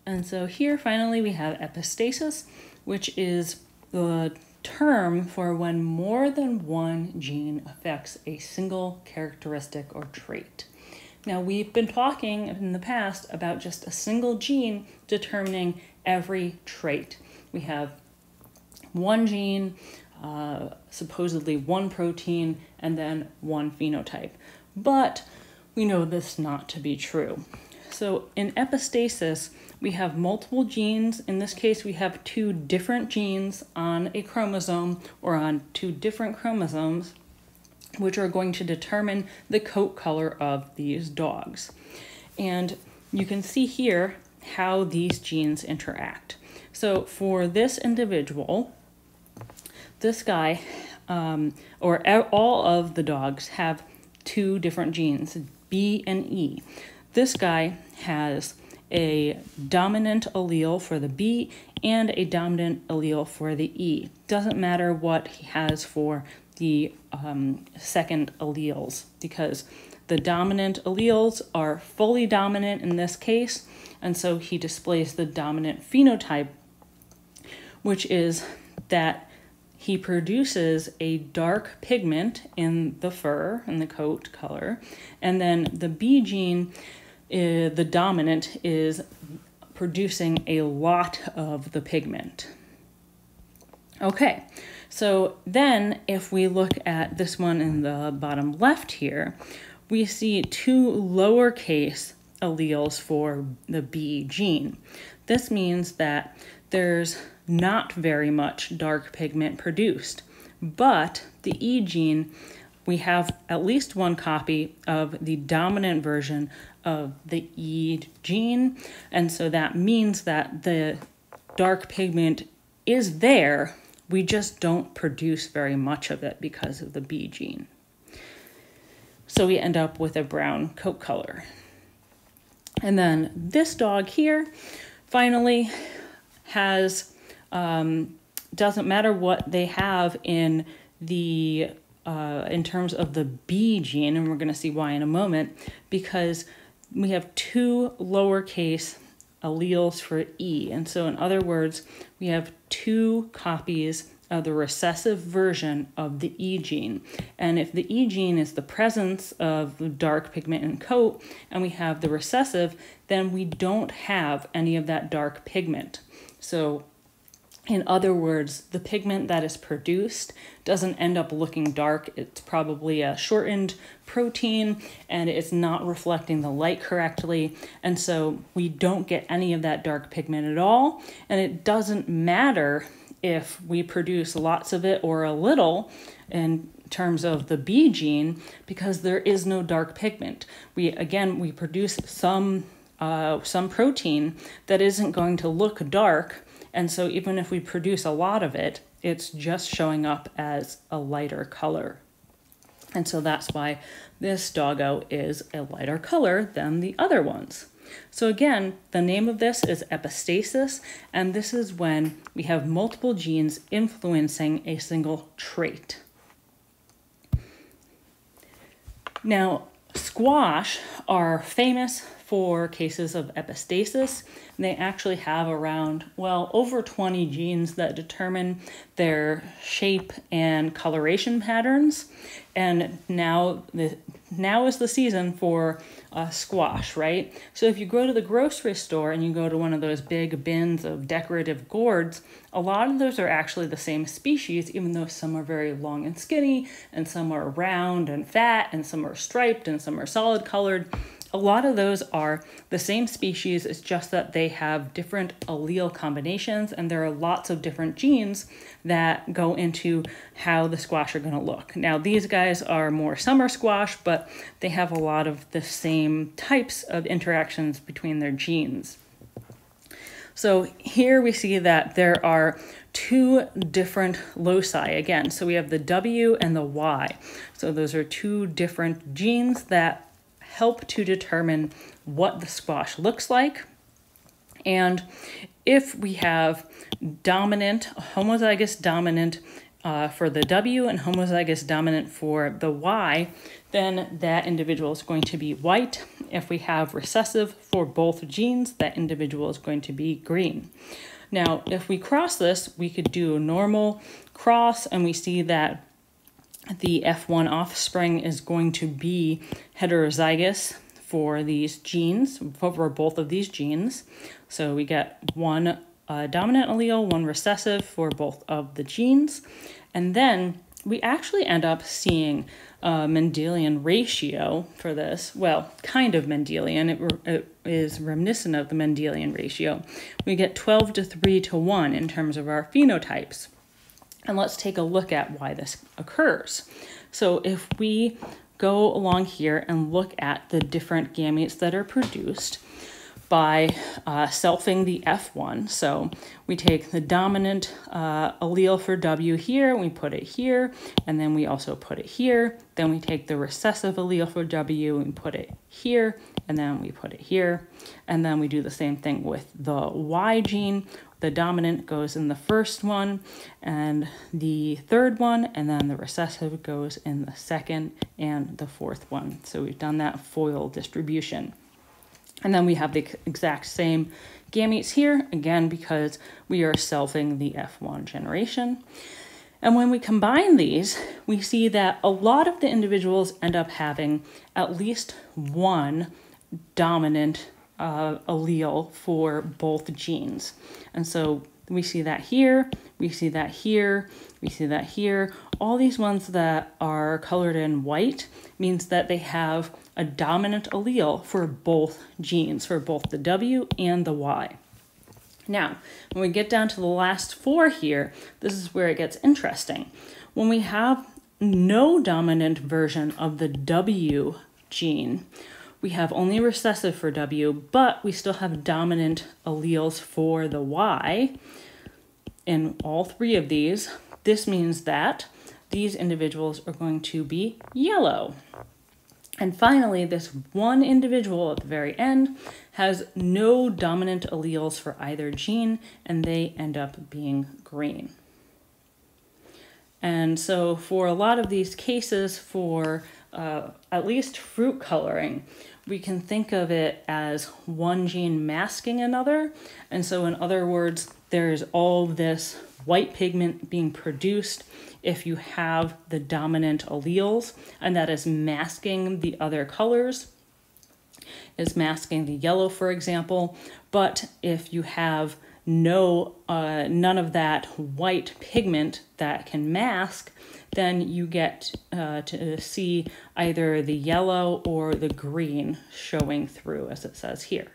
And so here finally we have epistasis, which is the term for when more than one gene affects a single characteristic or trait. Now, we've been talking in the past about just a single gene determining every trait. We have one gene, supposedly one protein, and then one phenotype. But we know this not to be true. So in epistasis, we have multiple genes. In this case, we have two different genes on a chromosome or on two different chromosomes, which are going to determine the coat color of these dogs. And you can see here how these genes interact. So for this individual, this guy, or all of the dogs have two different genes, B and E. This guy has a dominant allele for the B and a dominant allele for the E. Doesn't matter what he has for the second alleles, because the dominant alleles are fully dominant in this case, and so he displays the dominant phenotype, which is that he produces a dark pigment in the fur and the coat color, and then the B gene, the dominant, is producing a lot of the pigment. Okay, so then if we look at this one in the bottom left here, we see two lowercase alleles for the B gene. This means that there's not very much dark pigment produced, but the E gene, we have at least one copy of the dominant version of the E gene, and so that means that the dark pigment is there, we just don't produce very much of it because of the B gene. So we end up with a brown coat color. And then this dog here finally has, doesn't matter what they have in the in terms of the B gene, and we're going to see why in a moment, because we have two lowercase alleles for E. And so in other words, we have two copies of the recessive version of the E gene. And if the E gene is the presence of the dark pigment in coat, and we have the recessive, then we don't have any of that dark pigment. So in other words, the pigment that is produced doesn't end up looking dark. It's probably a shortened protein and it's not reflecting the light correctly. And so we don't get any of that dark pigment at all. And it doesn't matter if we produce lots of it or a little in terms of the B gene, because there is no dark pigment. We produce some protein that isn't going to look dark. And so even if we produce a lot of it, it's just showing up as a lighter color. And so that's why this doggo is a lighter color than the other ones. So again, the name of this is epistasis, and this is when we have multiple genes influencing a single trait. Now, squash are famous for cases of epistasis. They actually have around, well, over 20 genes that determine their shape and coloration patterns. And now is the season for squash, right? So if you go to the grocery store and you go to one of those big bins of decorative gourds, a lot of those are actually the same species, even though some are very long and skinny, and some are round and fat, and some are striped, and some are solid colored. A lot of those are the same species, it's just that they have different allele combinations, and there are lots of different genes that go into how the squash are going to look. Now, these guys are more summer squash, but they have a lot of the same types of interactions between their genes. So here we see that there are two different loci again. So we have the W and the Y. So those are two different genes that help to determine what the squash looks like. And if we have dominant, homozygous dominant for the W and homozygous dominant for the Y, then that individual is going to be white. If we have recessive for both genes, that individual is going to be green. Now, if we cross this, we could do a normal cross, and we see that the F1 offspring is going to be heterozygous for these genes, for both of these genes. So we get one dominant allele, one recessive for both of the genes. And then we actually end up seeing a Mendelian ratio for this. Well, kind of Mendelian. It is reminiscent of the Mendelian ratio. We get 12 to 3 to 1 in terms of our phenotypes. And let's take a look at why this occurs. So if we go along here and look at the different gametes that are produced by selfing the F1. So we take the dominant allele for W here, we put it here, and then we also put it here. Then we take the recessive allele for W and put it here, and then we put it here. And then we do the same thing with the Y gene. The dominant goes in the first one and the third one, and then the recessive goes in the second and the fourth one. So we've done that foil distribution. And then we have the exact same gametes here, again, because we are selfing the F1 generation. And when we combine these, we see that a lot of the individuals end up having at least one dominant allele for both genes. And so we see that here, we see that here, we see that here. All these ones that are colored in white means that they have a dominant allele for both genes, for both the W and the Y. Now, when we get down to the last four here, this is where it gets interesting. When we have no dominant version of the W gene, we have only recessive for W, but we still have dominant alleles for the Y. In all three of these, this means that these individuals are going to be yellow. And finally, this one individual at the very end has no dominant alleles for either gene, and they end up being green. And so for a lot of these cases, for at least fruit coloring, we can think of it as one gene masking another. And so in other words, there's all this white pigment being produced if you have the dominant alleles, and that is masking the other colors, is masking the yellow, for example. But if you have none of that white pigment that can mask, then you get to see either the yellow or the green showing through, as it says here.